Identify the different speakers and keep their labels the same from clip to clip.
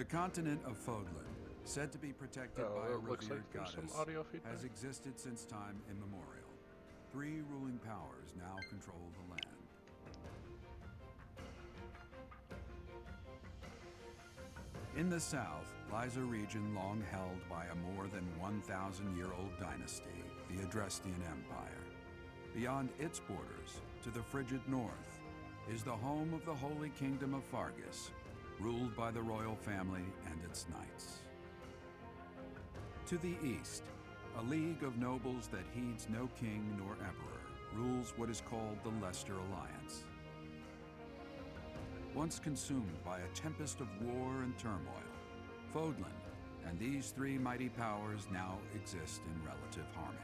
Speaker 1: The continent of Fodlan, said to be protected by a revered goddess, has existed since time immemorial. 3 ruling powers now control the land. In the south lies a region long held by a more than 1,000-year-old dynasty, the Adrestian Empire. Beyond its borders, to the frigid north, is the home of the Holy Kingdom of Fargus, ruled by the royal family and its knights. To the east, a league of nobles that heeds no king nor emperor rules what is called the Leicester Alliance. Once consumed by a tempest of war and turmoil, Fodlan and these 3 mighty powers now exist in relative harmony.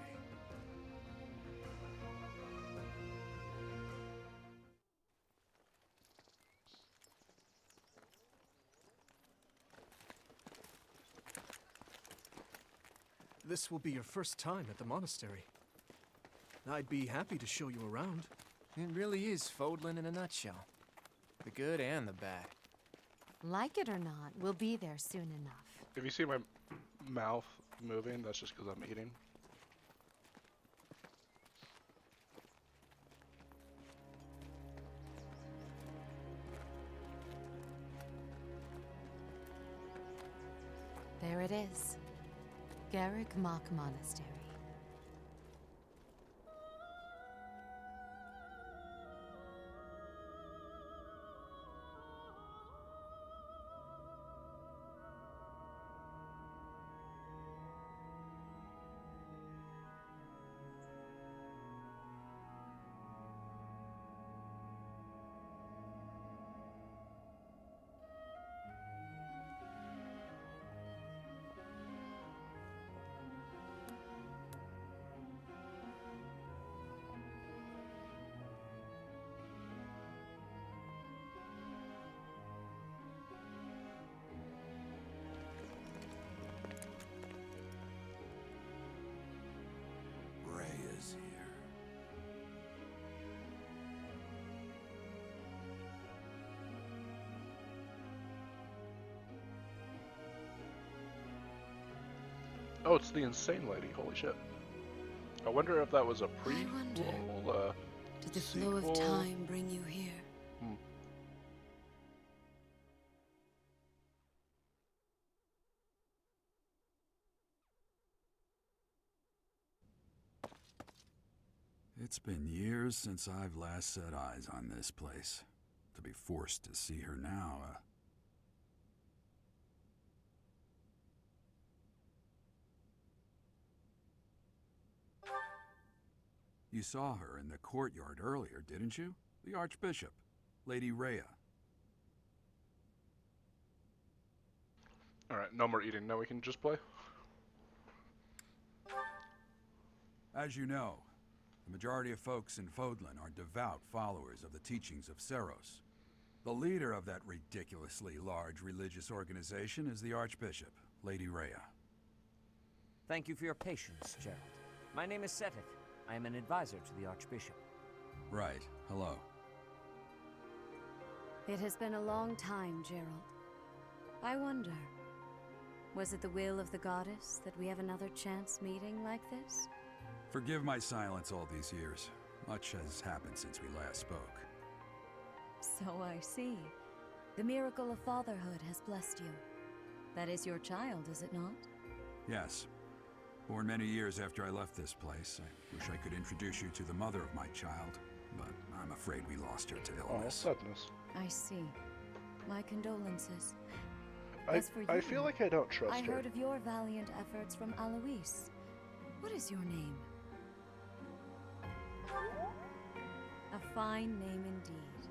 Speaker 2: This will be your first time at the monastery. I'd be happy to show you around.
Speaker 3: It really is Fodlan in a nutshell. The good and the bad.
Speaker 4: Like it or not, we'll be there soon enough.
Speaker 5: If you see my mouth moving, that's just because I'm eating.
Speaker 4: There it is. Garrick Mock Monastery.
Speaker 5: Oh, it's the insane lady. Holy shit. I wonder if that was a prequel,
Speaker 6: did the flow of time bring you here?
Speaker 1: It's been years since I've last set eyes on this place. To be forced to see her now, You saw her in the courtyard earlier, didn't you? The Archbishop, Lady Rhea.
Speaker 5: Alright, no more eating. Now we can just play.
Speaker 1: As you know, the majority of folks in Fodlan are devout followers of the teachings of Seros. The leader of that ridiculously large religious organization is the Archbishop, Lady Rhea.
Speaker 7: Thank you for your patience, Gerald. My name is Seteth. I am an advisor to the Archbishop.
Speaker 1: Right. Hello.
Speaker 6: It has been a long time, Gerald. I wonder, was it the will of the goddess that we have another chance meeting like this?
Speaker 1: Forgive my silence all these years. Much has happened since we last spoke.
Speaker 6: So I see. The miracle of fatherhood has blessed you. That is your child, is it not?
Speaker 1: Yes. Born many years after I left this place. I wish I could introduce you to the mother of my child, but I'm afraid we lost her to illness.
Speaker 5: Oh, sadness.
Speaker 6: I see. My condolences.
Speaker 5: I feel like I don't trust her.
Speaker 6: I heard of your valiant efforts from Alois. What is your name? A fine name indeed.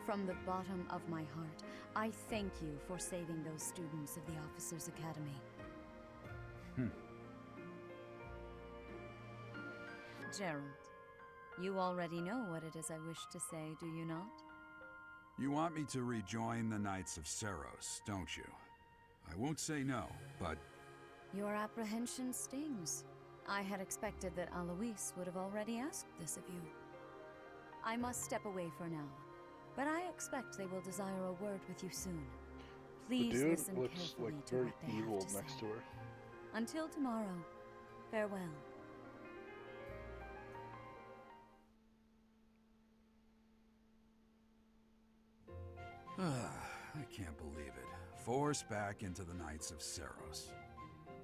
Speaker 6: From the bottom of my heart, I thank you for saving those students of the Officers' Academy. Gerald, you already know what it is I wish to say, do you not?
Speaker 1: You want me to rejoin the Knights of Seros, don't you? I won't say no, but...
Speaker 6: Your apprehension stings. I had expected that Alois would have already asked this of you. I must step away for now, but I expect they will desire a word with you soon. Please
Speaker 5: dude
Speaker 6: listen
Speaker 5: looks
Speaker 6: carefully
Speaker 5: like
Speaker 6: to
Speaker 5: very
Speaker 6: what they
Speaker 5: evil
Speaker 6: have to
Speaker 5: next
Speaker 6: say.
Speaker 5: to her.
Speaker 6: Until tomorrow, farewell.
Speaker 1: I can't believe it. Forced back into the Knights of Seros.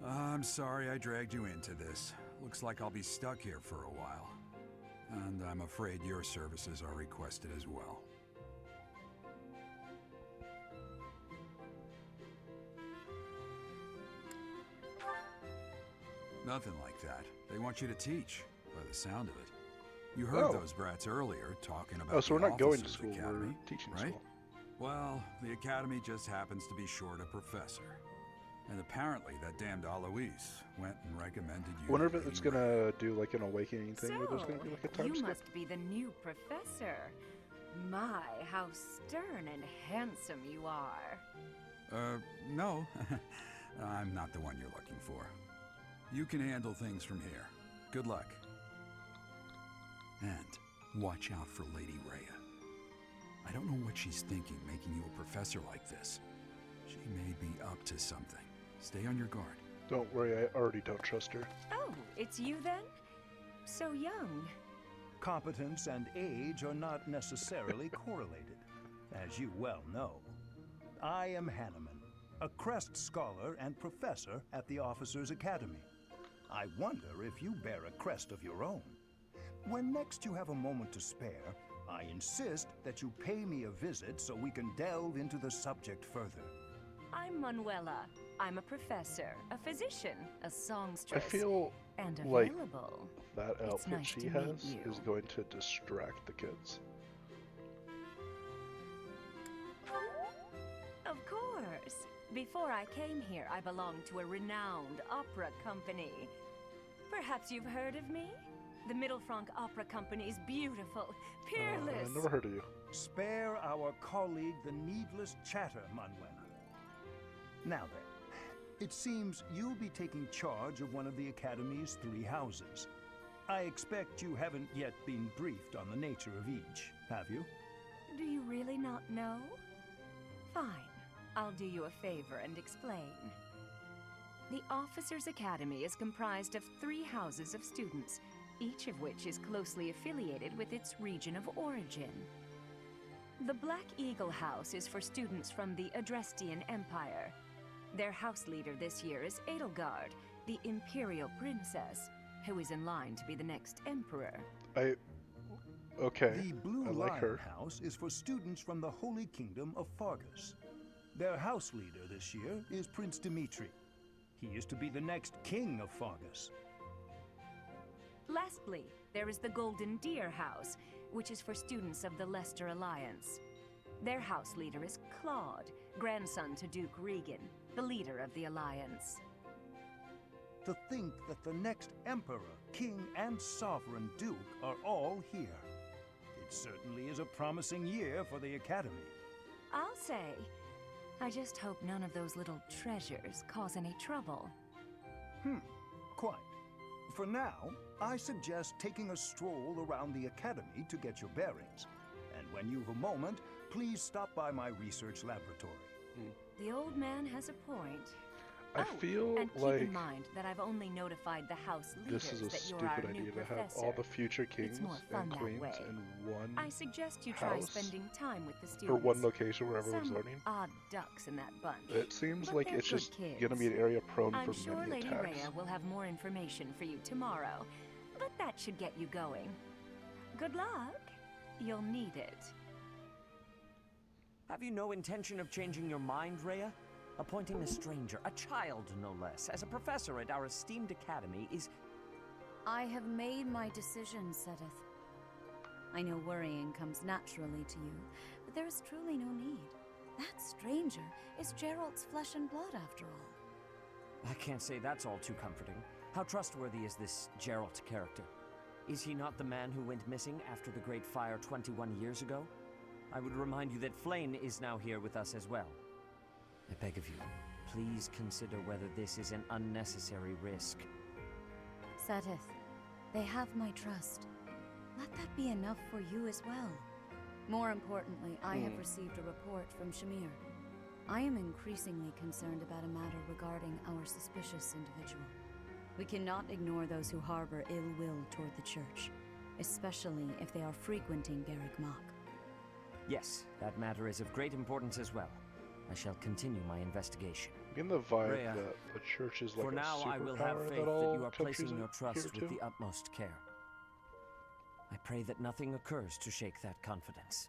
Speaker 1: I'm sorry I dragged you into this. Looks like I'll be stuck here for a while. And I'm afraid your services are requested as well. Nothing like that. They want you to teach, by the sound of it. You heard
Speaker 5: Oh.
Speaker 1: those brats earlier talking about
Speaker 5: Oh, so
Speaker 1: the
Speaker 5: we're not going to
Speaker 1: Officers'
Speaker 5: school,
Speaker 1: Academy,
Speaker 5: we're teaching
Speaker 1: right?
Speaker 5: school.
Speaker 1: Well, the academy just happens to be short a professor. And apparently that damned Alois went and recommended you.
Speaker 5: I wonder if
Speaker 1: to
Speaker 5: it's
Speaker 1: Lady
Speaker 5: gonna do like an awakening thing where there's gonna be like a time
Speaker 6: you
Speaker 5: skip.
Speaker 6: must be the new professor. My, how stern and handsome you are.
Speaker 1: No. I'm not the one you're looking for. You can handle things from here. Good luck. And watch out for Lady Rhea. I don't know what she's thinking making you a professor like this. She may be up to something. Stay on your guard.
Speaker 5: Don't worry, I already don't trust her.
Speaker 6: Oh, it's you then? So young.
Speaker 8: Competence and age are not necessarily correlated, as you well know. I am Hanneman, a Crest Scholar and Professor at the Officers' Academy. I wonder if you bear a crest of your own. When next you have a moment to spare, I insist that you pay me a visit so we can delve into the subject further.
Speaker 6: I'm Manuela. I'm a professor, a physician, a
Speaker 5: I
Speaker 6: songstress,
Speaker 5: feel
Speaker 6: and
Speaker 5: like
Speaker 6: available.
Speaker 5: that
Speaker 6: It's
Speaker 5: outfit
Speaker 6: nice
Speaker 5: she
Speaker 6: to meet
Speaker 5: has
Speaker 6: you.
Speaker 5: is going to distract the kids.
Speaker 6: Of course. Before I came here, I belonged to a renowned opera company. Perhaps you've heard of me? The Middle Franc Opera Company is beautiful, peerless.
Speaker 5: I never heard of you.
Speaker 8: Spare our colleague the needless chatter, Manuela. Now then, it seems you'll be taking charge of one of the Academy's 3 houses. I expect you haven't yet been briefed on the nature of each, have you?
Speaker 6: Do you really not know? Fine. I'll do you a favor and explain. The Officers' Academy is comprised of 3 houses of students, each of which is closely affiliated with its region of origin. The Black Eagle House is for students from the Adrestian Empire. Their house leader this year is Edelgard, the Imperial Princess, who is in line to be the next Emperor.
Speaker 5: Okay,
Speaker 8: The Blue
Speaker 5: I like
Speaker 8: Lion
Speaker 5: her.
Speaker 8: House is for students from the Holy Kingdom of Fargus. Their house leader this year is Prince Dimitri. He is to be the next king of Fargus.
Speaker 6: Lastly, there is the Golden Deer House, which is for students of the Leicester Alliance. Their house leader is Claude, grandson to Duke Regan, the leader of the Alliance.
Speaker 8: To think that the next emperor, king, and sovereign duke are all here. It certainly is a promising year for the Academy.
Speaker 6: I'll say. I just hope none of those little treasures cause any trouble.
Speaker 8: Quite. For now, I suggest taking a stroll around the Academy to get your bearings. And when you've a moment, please stop by my research laboratory.
Speaker 6: The old man has a point.
Speaker 5: I feel
Speaker 6: and keep
Speaker 5: like
Speaker 6: in mind that I've only notified the house leaders
Speaker 5: this is a
Speaker 6: that you're our
Speaker 5: stupid
Speaker 6: new
Speaker 5: idea to have
Speaker 6: professor.
Speaker 5: all the future kings
Speaker 6: It's more fun
Speaker 5: and
Speaker 6: that
Speaker 5: queens
Speaker 6: way.
Speaker 5: in one
Speaker 6: I suggest you try
Speaker 5: house,
Speaker 6: spending time with the
Speaker 5: or
Speaker 6: students.
Speaker 5: one location where everyone's
Speaker 6: Some
Speaker 5: learning.
Speaker 6: odd ducks in that bunch.
Speaker 5: It seems
Speaker 6: But
Speaker 5: like
Speaker 6: they're
Speaker 5: it's
Speaker 6: good
Speaker 5: just
Speaker 6: kids.
Speaker 5: gonna be an area prone
Speaker 6: I'm
Speaker 5: for
Speaker 6: sure
Speaker 5: many
Speaker 6: Lady
Speaker 5: attacks.
Speaker 6: Rhea will have more information for you tomorrow, but that should get you going. Good luck. You'll need it.
Speaker 7: Have you no intention of changing your mind, Rhea? Appointing a stranger, a child no less, as a professor at our esteemed academy is...
Speaker 6: I have made my decision, Sedith. I know worrying comes naturally to you, but there is truly no need. That stranger is Gerald's flesh and blood, after all.
Speaker 7: I can't say that's all too comforting. How trustworthy is this Gerald character? Is he not the man who went missing after the Great Fire 21 years ago? I would remind you that Flayn is now here with us as well. I beg of you, please consider whether this is an unnecessary risk.
Speaker 6: Sedith, they have my trust. Let that be enough for you as well. More importantly, I have received a report from Shamir.
Speaker 9: I am increasingly concerned about a matter regarding our suspicious individual. We cannot ignore those who harbor ill will toward the Church, especially if they are frequenting Garrick Mach.
Speaker 7: Yes, that matter is of great importance as well. I shall continue my investigation.
Speaker 5: Getting the vibe
Speaker 7: Rhea,
Speaker 5: that the Church is like
Speaker 7: for
Speaker 5: a
Speaker 7: now, I will have
Speaker 5: superpower
Speaker 7: faith
Speaker 5: that
Speaker 7: that
Speaker 5: all
Speaker 7: you are
Speaker 5: countries
Speaker 7: placing your trust
Speaker 5: adhere
Speaker 7: with
Speaker 5: to.
Speaker 7: the utmost care. I pray that nothing occurs to shake that confidence.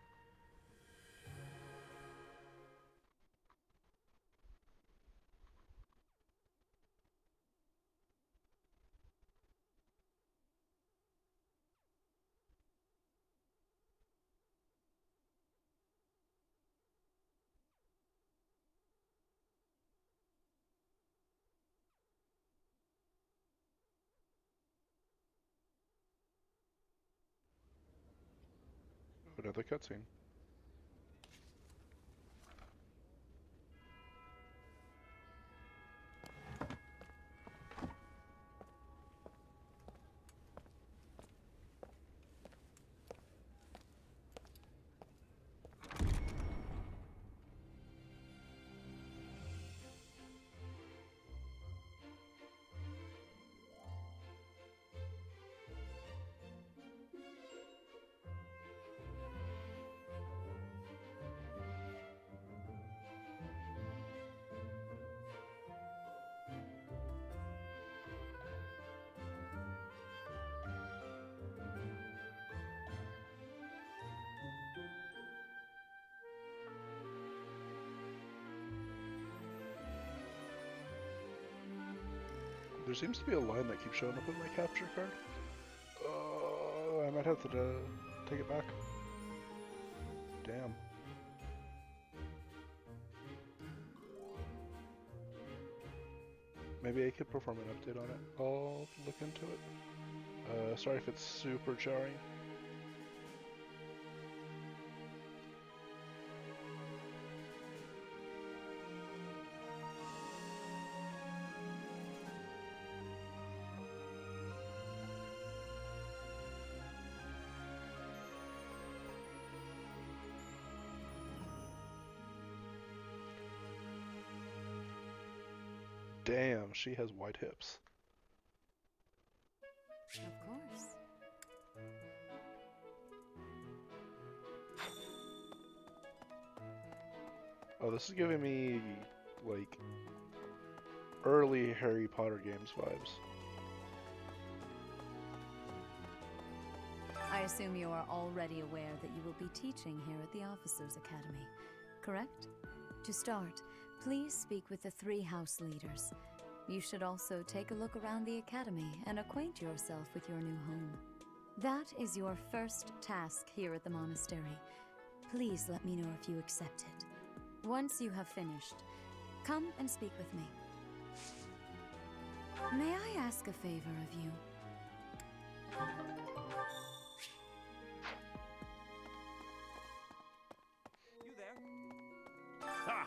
Speaker 5: Another cutscene. There seems to be a line that keeps showing up in my capture card. I might have to take it back. Damn. Maybe I could perform an update on it. I'll look into it. Sorry if it's super jarring. Damn, she has white hips.
Speaker 4: Of course.
Speaker 5: Oh, this is giving me, like, early Harry Potter games vibes.
Speaker 9: I assume you are already aware that you will be teaching here at the Officers Academy, correct? To start, please speak with the 3 house leaders. You should also take a look around the academy and acquaint yourself with your new home. That is your first task here at the monastery. Please let me know if you accept it. Once you have finished, come and speak with me. May I ask a favor of you?
Speaker 7: You there?
Speaker 10: Ha!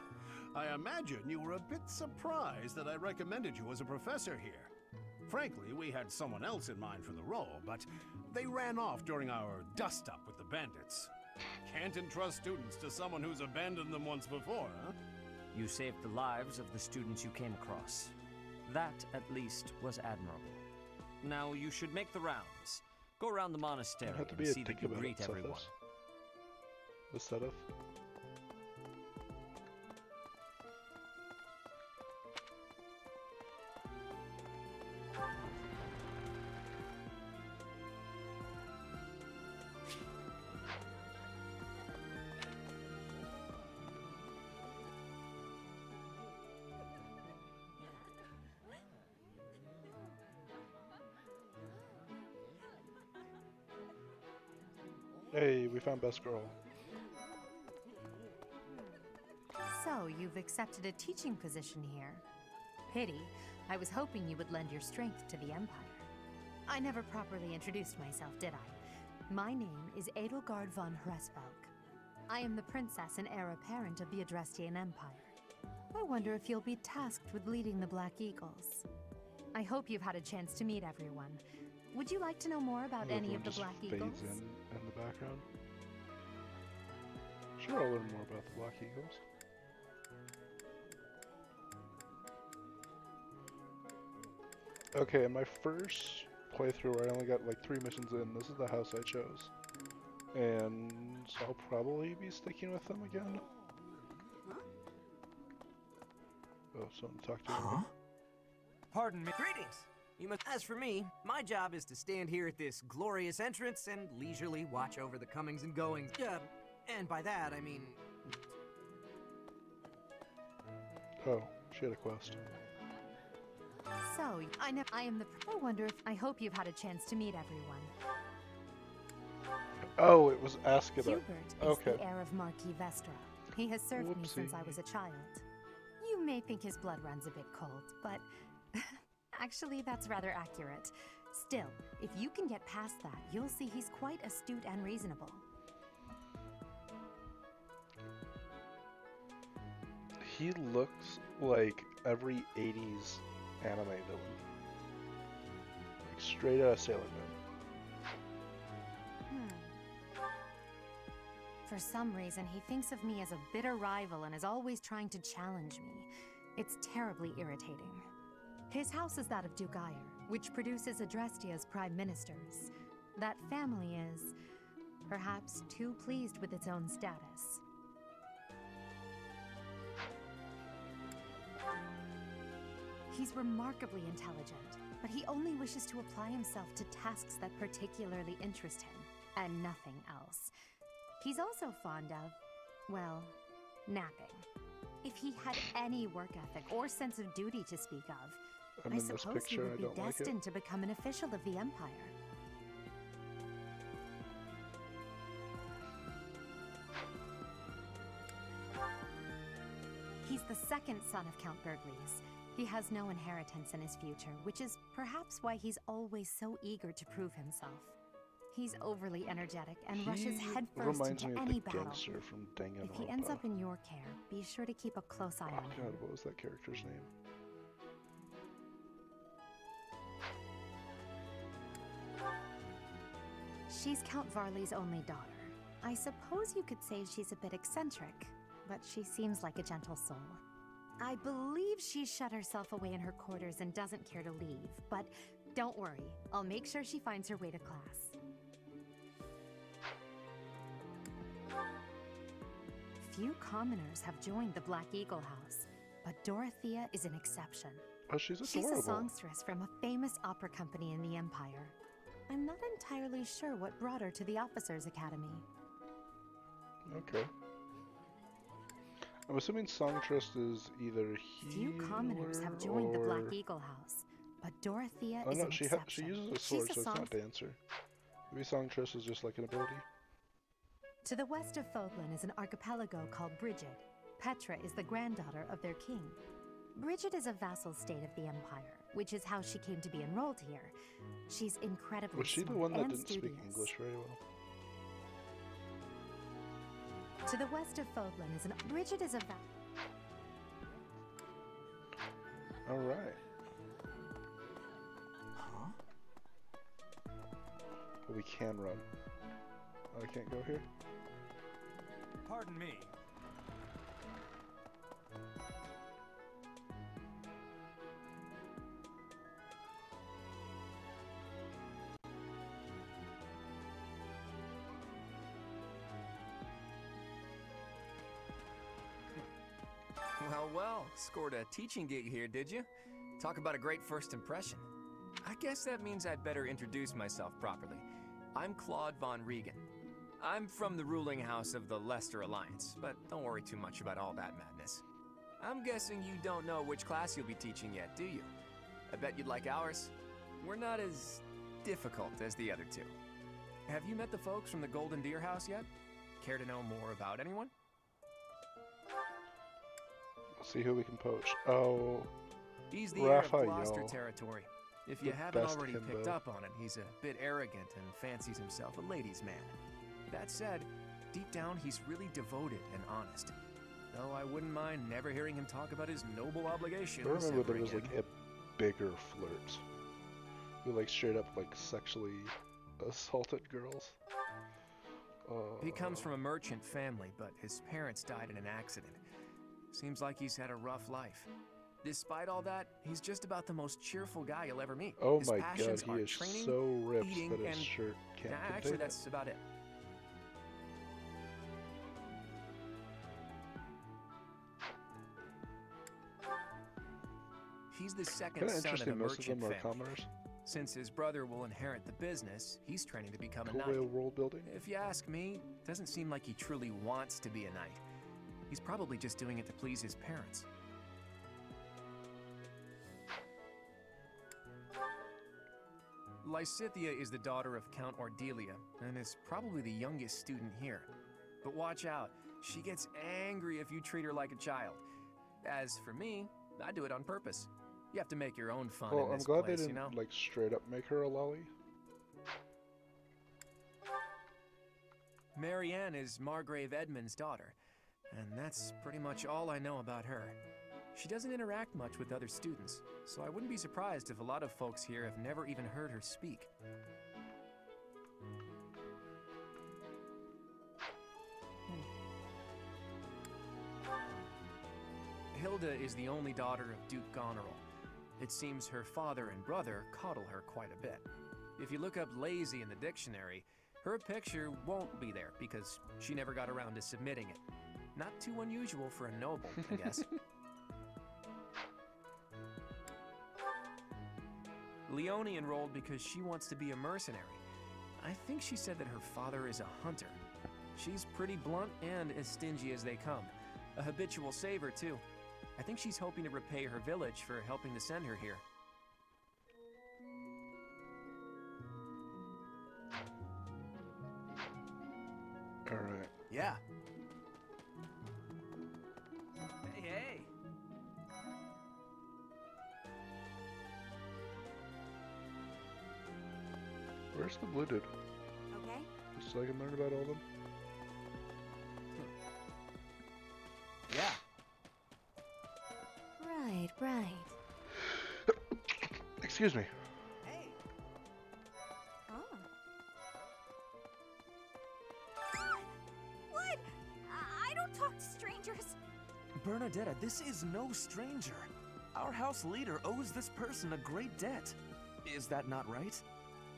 Speaker 10: I imagine you were a bit surprised that I recommended you as a professor here. Frankly, we had someone else in mind for the role, but they ran off during our dust-up with the bandits. Can't entrust students to someone who's abandoned them once before, huh?
Speaker 7: You saved the lives of the students you came across. That, at least, was admirable. Now you should make the rounds. Go around the monastery
Speaker 5: Have to
Speaker 7: and
Speaker 5: be a
Speaker 7: see that
Speaker 5: dick
Speaker 7: you
Speaker 5: about
Speaker 7: greet
Speaker 5: it,
Speaker 7: everyone.
Speaker 5: The setup. Hey, we found best girl.
Speaker 4: So, you've accepted a teaching position here. Pity. I was hoping you would lend your strength to the Empire. I never properly introduced myself, did I? My name is Edelgard von Hresvelg. I am the princess and heir apparent of the Adrestian Empire. I wonder if you'll be tasked with leading the Black Eagles. I hope you've had a chance to meet everyone. Would you like to know more about any of the Black Eagles?
Speaker 5: Fades in the background. Sure, I'll learn more about the Black Eagles. Okay, in my first playthrough where I only got like 3 missions in, this is the house I chose. And I'll probably be sticking with them again. Oh, someone talked to me.
Speaker 11: Pardon me. Greetings! As for me, my job is to stand here at this glorious entrance and leisurely watch over the comings and goings. And by that, I mean...
Speaker 5: Oh, she had a quest.
Speaker 4: So, I am the... I wonder if... I hope you've had a chance to meet everyone.
Speaker 5: Oh, it was Ask About.
Speaker 4: Hubert is the heir of Marquis Vestra. He has served me since I was a child. You may think his blood runs a bit cold, but... actually, that's rather accurate. Still, if you can get past that, you'll see he's quite astute and reasonable.
Speaker 5: He looks like every 80s anime villain. Like straight out of Sailor Moon.
Speaker 4: For some reason, he thinks of me as a bitter rival and is always trying to challenge me. It's terribly irritating. His house is that of Dugayer, which produces Adrestia's prime ministers. That family is, perhaps, too pleased with its own status. He's remarkably intelligent, but he only wishes to apply himself to tasks that particularly interest him, and nothing else. He's also fond of, well, napping. If he had any work ethic or sense of duty to speak of, I suppose he would be destined to become an official of the Empire. He's the second son of Count Bergliez. He has no inheritance in his future, which is perhaps why he's always so eager to prove himself. He's overly energetic and rushes headfirst into any battle.
Speaker 5: From
Speaker 4: if he ends up in your care, be sure to keep a close eye on him.
Speaker 5: God, what was that character's name?
Speaker 4: She's Count Varley's only daughter. I suppose you could say she's a bit eccentric, but she seems like a gentle soul. I believe she's shut herself away in her quarters and doesn't care to leave, but don't worry, I'll make sure she finds her way to class. Few commoners have joined the Black Eagle House, but Dorothea is an exception.
Speaker 5: Oh, she's adorable.
Speaker 4: She's a songstress from a famous opera company in the Empire. I'm not entirely sure what brought her to the Officers' Academy.
Speaker 5: Okay. I'm assuming songstress is either
Speaker 4: Few commoners have joined the Black Eagle House, but Dorothea is an exception.
Speaker 5: She uses a sword, so it's not dancer. Maybe songstress is just like an ability.
Speaker 4: To the west of Fodlan is an archipelago called Brigid. Petra is the granddaughter of their king. Brigid is a vassal state of the Empire, which is how she came to be enrolled here. She's incredibly
Speaker 5: Was she the
Speaker 4: smart
Speaker 5: one that
Speaker 4: and
Speaker 5: didn't
Speaker 4: studious.
Speaker 5: speak English very well?
Speaker 4: To the west of Fodlan is an... Brigid is a
Speaker 5: Alright. But we can run. Oh, I can't go here?
Speaker 12: Pardon me.
Speaker 3: Well, scored a teaching gig here, did you? Talk about a great first impression. I guess that means I'd better introduce myself properly. I'm Claude von Regan. I'm from the ruling house of the Leicester Alliance, but don't worry too much about all that madness. I'm guessing you don't know which class you'll be teaching yet, do you? I bet you'd like ours. We're not as difficult as the other two. Have you met the folks from the Golden Deer House yet? Care to know more about anyone?
Speaker 5: Let's see who we can poach. Oh,
Speaker 3: He's the heir of
Speaker 5: Raphael.
Speaker 3: Gloucester territory. If you
Speaker 5: The
Speaker 3: haven't
Speaker 5: best
Speaker 3: already
Speaker 5: himbo.
Speaker 3: picked up on it, he's a bit arrogant and fancies himself a ladies' man. That said, deep down he's really devoted and honest. Though I wouldn't mind never hearing him talk about his noble obligations.
Speaker 5: I remember
Speaker 3: ever
Speaker 5: there was
Speaker 3: again.
Speaker 5: like a bigger flirt who like straight up like sexually assaulted girls.
Speaker 3: He comes from a merchant family, but his parents died in an accident. Seems like he's had a rough life. Despite all that, he's just about the most cheerful guy you'll ever meet.
Speaker 5: Oh
Speaker 3: His
Speaker 5: my god,
Speaker 3: passions
Speaker 5: he
Speaker 3: are
Speaker 5: is
Speaker 3: training,
Speaker 5: so ripped
Speaker 3: eating,
Speaker 5: that his
Speaker 3: and
Speaker 5: shirt can't
Speaker 3: actually,
Speaker 5: contain
Speaker 3: that's about it. He's the second
Speaker 5: Kind of
Speaker 3: son of a
Speaker 5: interesting, most of
Speaker 3: merchant
Speaker 5: them are
Speaker 3: family.
Speaker 5: commoners.
Speaker 3: Since his brother will inherit the business, he's training to become a
Speaker 5: Cool
Speaker 3: knight.
Speaker 5: way of world building.
Speaker 3: If you ask me, doesn't seem like he truly wants to be a knight. He's probably just doing it to please his parents. Lysithea is the daughter of Count Ordelia, and is probably the youngest student here. But watch out, she gets angry if you treat her like a child. As for me, I do it on purpose. You have to make your own fun
Speaker 5: Well,
Speaker 3: in
Speaker 5: I'm
Speaker 3: this
Speaker 5: glad
Speaker 3: place,
Speaker 5: they didn't
Speaker 3: you know?
Speaker 5: like straight up make her a lolly.
Speaker 3: Marianne is Margrave Edmund's daughter, and that's pretty much all I know about her. She doesn't interact much with other students, so I wouldn't be surprised if a lot of folks here have never even heard her speak. Hilda is the only daughter of Duke Goneril. It seems her father and brother coddle her quite a bit. If you look up lazy in the dictionary, her picture won't be there because she never got around to submitting it. Not too unusual for a noble, I guess. Leone enrolled because she wants to be a mercenary. I think she said that her father is a hunter. She's pretty blunt and as stingy as they come. A habitual saver, too. I think she's hoping to repay her village for helping to send her here.
Speaker 5: Alright.
Speaker 11: Yeah. Hey, hey.
Speaker 5: Where's the blue dude?
Speaker 9: Okay.
Speaker 5: Just so I can learn about all of them.
Speaker 11: Yeah.
Speaker 9: Right.
Speaker 5: Excuse me.
Speaker 11: Hey.
Speaker 9: Oh. What? I don't talk to strangers.
Speaker 12: Bernadetta, this is no stranger. Our house leader owes this person a great debt. Is that not right?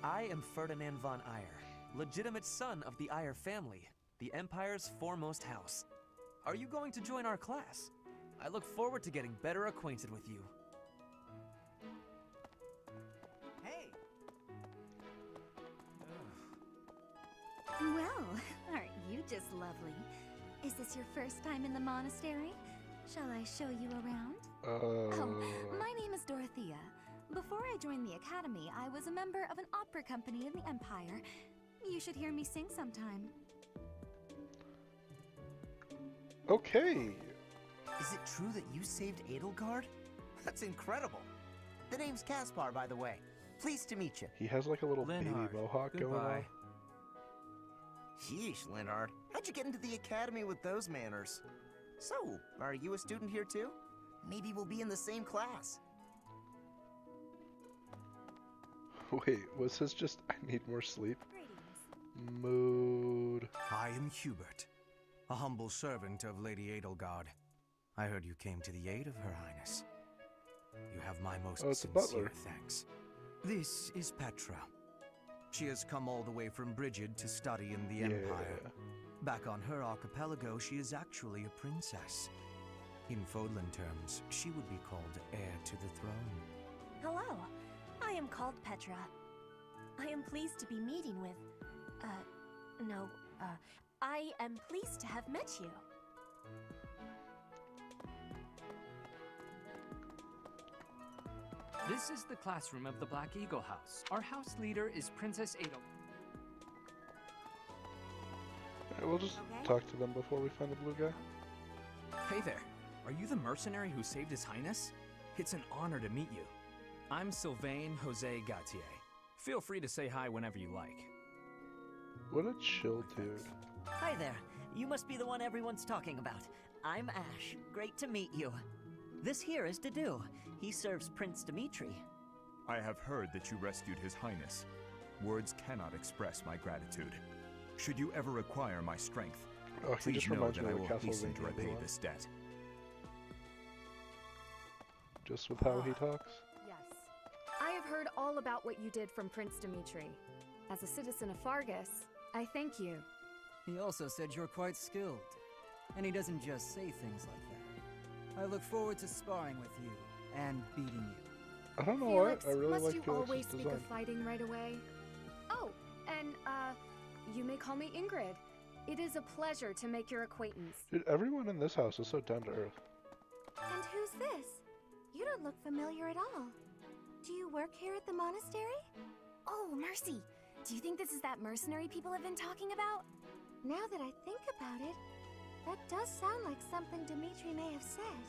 Speaker 12: I am Ferdinand von Eyre, legitimate son of the Eyre family, the Empire's foremost house. Are you going to join our class? I look forward to getting better acquainted with you.
Speaker 11: Hey.
Speaker 9: Well, aren't you just lovely? Is this your first time in the monastery? Shall I show you around? My name is Dorothea. Before I joined the academy, I was a member of an opera company in the Empire. You should hear me sing sometime.
Speaker 5: Okay.
Speaker 13: Is it true that you saved Edelgard? That's incredible. The name's Caspar, by the way. Pleased to meet you.
Speaker 5: He has like a little baby
Speaker 12: Linhard,
Speaker 5: mohawk going on.
Speaker 12: goodbye.
Speaker 13: Sheesh, Linhard. How'd you get into the academy with those manners? So, are you a student here too? Maybe we'll be in the same class.
Speaker 5: Wait, was his just I need more sleep? Mood.
Speaker 14: I am Hubert, a humble servant of Lady Edelgard. I heard you came to the aid of Her Highness. You have my most
Speaker 5: it's a butler.
Speaker 14: sincere thanks. This is Petra. She has come all the way from Brigid to study in the Empire. Back on her archipelago, she is actually a princess. In Fodlan terms, she would be called heir to the throne.
Speaker 15: Hello, I am called Petra. I am pleased to be meeting with... I am pleased to have met you.
Speaker 16: This is the classroom of the Black Eagle House. Our house leader is Princess Adel.
Speaker 5: Alright, we'll just talk to them before we find the blue guy.
Speaker 17: Hey there, are you the mercenary who saved His Highness? It's an honor to meet you. I'm Sylvain Jose Gautier. Feel free to say hi whenever you like.
Speaker 5: What a chill dude.
Speaker 18: Hi there. You must be the one everyone's talking about. I'm Ash. Great to meet you. This here is Dedu. He serves Prince Dimitri.
Speaker 19: I have heard that you rescued His Highness. Words cannot express my gratitude. Should you ever require my strength,
Speaker 5: Oh, he
Speaker 19: please
Speaker 5: just
Speaker 19: know
Speaker 5: reminds
Speaker 19: that
Speaker 5: me
Speaker 19: I
Speaker 5: of the
Speaker 19: will
Speaker 5: castle
Speaker 19: hasten to
Speaker 5: Castlevania
Speaker 19: repay
Speaker 5: one.
Speaker 19: this debt.
Speaker 5: Just with how he talks?
Speaker 20: Yes. I have heard all about what you did from Prince Dimitri. As a citizen of Fargus, I thank you.
Speaker 21: He also said you're quite skilled. And he doesn't just say things like that. I look forward to sparring with you and beating you.
Speaker 5: I don't know
Speaker 20: Felix,
Speaker 5: what. I really
Speaker 20: must
Speaker 5: like
Speaker 20: you
Speaker 5: Felix's
Speaker 20: always speak
Speaker 5: design.
Speaker 20: of fighting right away? Oh, and, you may call me Ingrid. It is a pleasure to make your acquaintance.
Speaker 5: Dude, everyone in this house is so down to earth.
Speaker 15: And who's this? You don't look familiar at all. Do you work here at the monastery?
Speaker 22: Oh, Mercy! Do you think this is that mercenary people have been talking about?
Speaker 15: Now that I think about it, that does sound like something Dimitri may have said.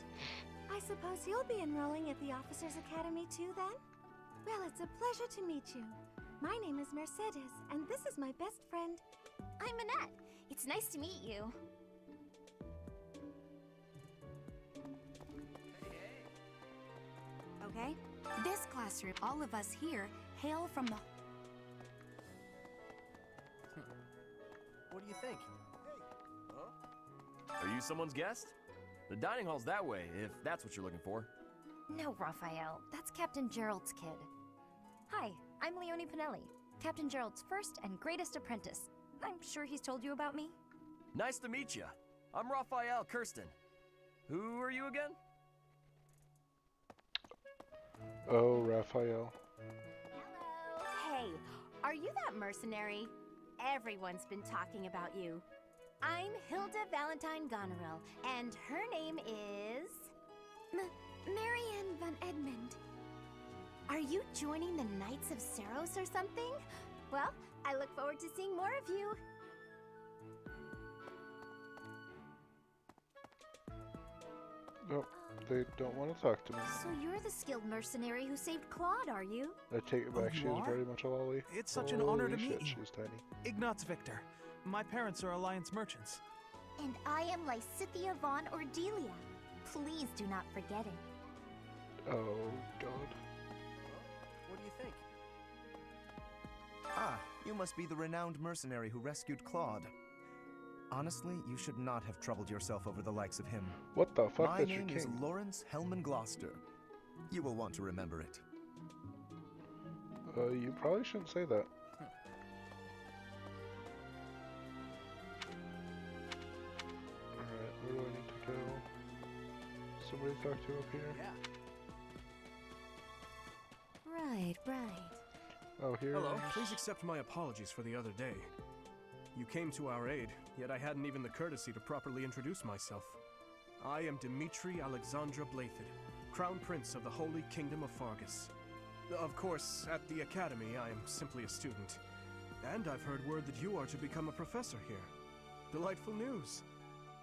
Speaker 15: I suppose you'll be enrolling at the Officers' Academy too, then? Well, it's a pleasure to meet you. My name is Mercedes, and this is my best friend.
Speaker 22: I'm Annette. It's nice to meet you. Okay? This classroom, all of us here, hail from the...
Speaker 3: What do you think? Are you someone's guest? The dining hall's that way, if that's what you're looking for.
Speaker 22: No, Raphael. That's Captain Gerald's kid. Hi, I'm Leonie Pinelli, Captain Gerald's first and greatest apprentice. I'm sure he's told you about me.
Speaker 3: Nice to meet you. I'm Raphael Kirsten. Who are you again?
Speaker 5: Oh, Raphael.
Speaker 22: Hey, are you that mercenary? Everyone's been talking about you. I'm Hilda Valentine Goneril, and her name is...
Speaker 15: Marianne von Edmund.
Speaker 22: Are you joining the Knights of Saros or something? Well, I look forward to seeing more of you.
Speaker 5: Nope, they don't want to talk to me.
Speaker 22: So you're the skilled mercenary who saved Claude, are you?
Speaker 5: I take it back,
Speaker 23: Oh,
Speaker 5: she
Speaker 23: you
Speaker 5: is
Speaker 23: are?
Speaker 5: very much a lolly.
Speaker 23: It's such an honor to
Speaker 5: Holy
Speaker 23: meet
Speaker 5: shit,
Speaker 23: you.
Speaker 5: she's tiny.
Speaker 23: Ignatz Victor. My parents are Alliance merchants.
Speaker 22: And I am Lysithia von Ordelia. Please do not forget it.
Speaker 5: Oh, God.
Speaker 3: What do you think?
Speaker 14: Ah, you must be the renowned mercenary who rescued Claude. Honestly, you should not have troubled yourself over the likes of him.
Speaker 5: What the fuck?
Speaker 14: My
Speaker 5: That's your
Speaker 14: name is
Speaker 5: king.
Speaker 14: Lawrence Hellman Gloucester. You will want to remember it.
Speaker 5: You probably shouldn't say that. Alright, where do I need to go? Somebody to talk to up here?
Speaker 22: Right, right.
Speaker 5: Oh, here.
Speaker 2: Hello. Please accept my apologies for the other day. You came to our aid, yet I hadn't even the courtesy to properly introduce myself. I am Dimitri Alexandra Blathid, Crown Prince of the Holy Kingdom of Fargus. Of course, at the Academy, I am simply a student. And I've heard word that you are to become a professor here. Delightful news.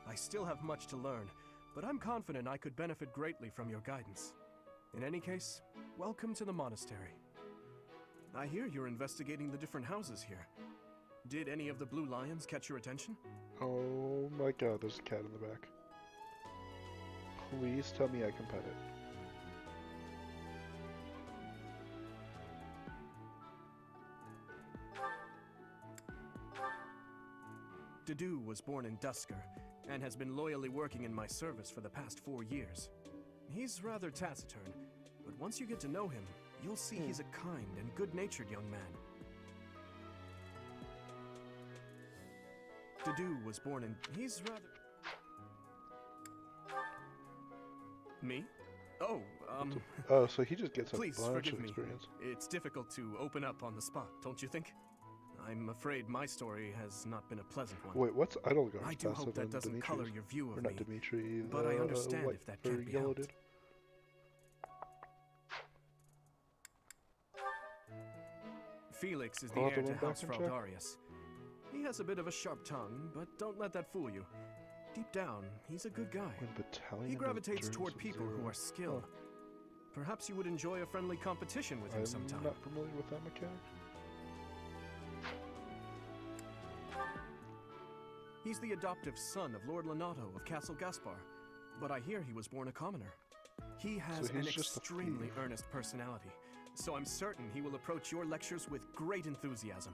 Speaker 2: I still have much to learn, but I'm confident I could benefit greatly from your guidance. In any case, welcome to the monastery. I hear you're investigating the different houses here. Did any of the blue lions catch your attention?
Speaker 5: Oh my god, there's a cat in the back. Please tell me I can pet it.
Speaker 2: Dedu was born in Dusker, and has been loyally working in my service for the past 4 years. He's rather taciturn, but once you get to know him, you'll see he's a kind and good-natured young man. Dedu was born in... He's rather... Me? Oh,
Speaker 5: Oh, so he just gets a
Speaker 2: please
Speaker 5: bunch
Speaker 2: forgive
Speaker 5: of
Speaker 2: me.
Speaker 5: experience.
Speaker 2: It's difficult to open up on the spot, don't you think? I'm afraid my story has not been a pleasant one.
Speaker 5: Wait, what's Idlegar's
Speaker 2: I do
Speaker 5: passive
Speaker 2: hope that
Speaker 5: than
Speaker 2: doesn't
Speaker 5: Dimitri's?
Speaker 2: color your view
Speaker 5: Or
Speaker 2: of
Speaker 5: not
Speaker 2: me,
Speaker 5: Dimitri,
Speaker 2: but I understand
Speaker 5: white
Speaker 2: if that
Speaker 5: or
Speaker 2: can't be
Speaker 5: yellow
Speaker 2: helped.
Speaker 5: dude.
Speaker 2: Felix is the
Speaker 5: I'll have to
Speaker 2: heir to
Speaker 5: run back
Speaker 2: House
Speaker 5: and check.
Speaker 2: Fraldarius. He has a bit of a sharp tongue, but don't let that fool you. Deep down, he's a good guy. He gravitates toward people who are skilled. Perhaps you would enjoy a friendly competition with him sometime.
Speaker 5: I'm not familiar with that mechanic.
Speaker 2: He's the adoptive son of Lord Lenato of Castle Gaspar, but I hear he was born a commoner. He has
Speaker 5: So
Speaker 2: an
Speaker 5: he's just a
Speaker 2: extremely earnest personality, so I'm certain he will approach your lectures with great enthusiasm.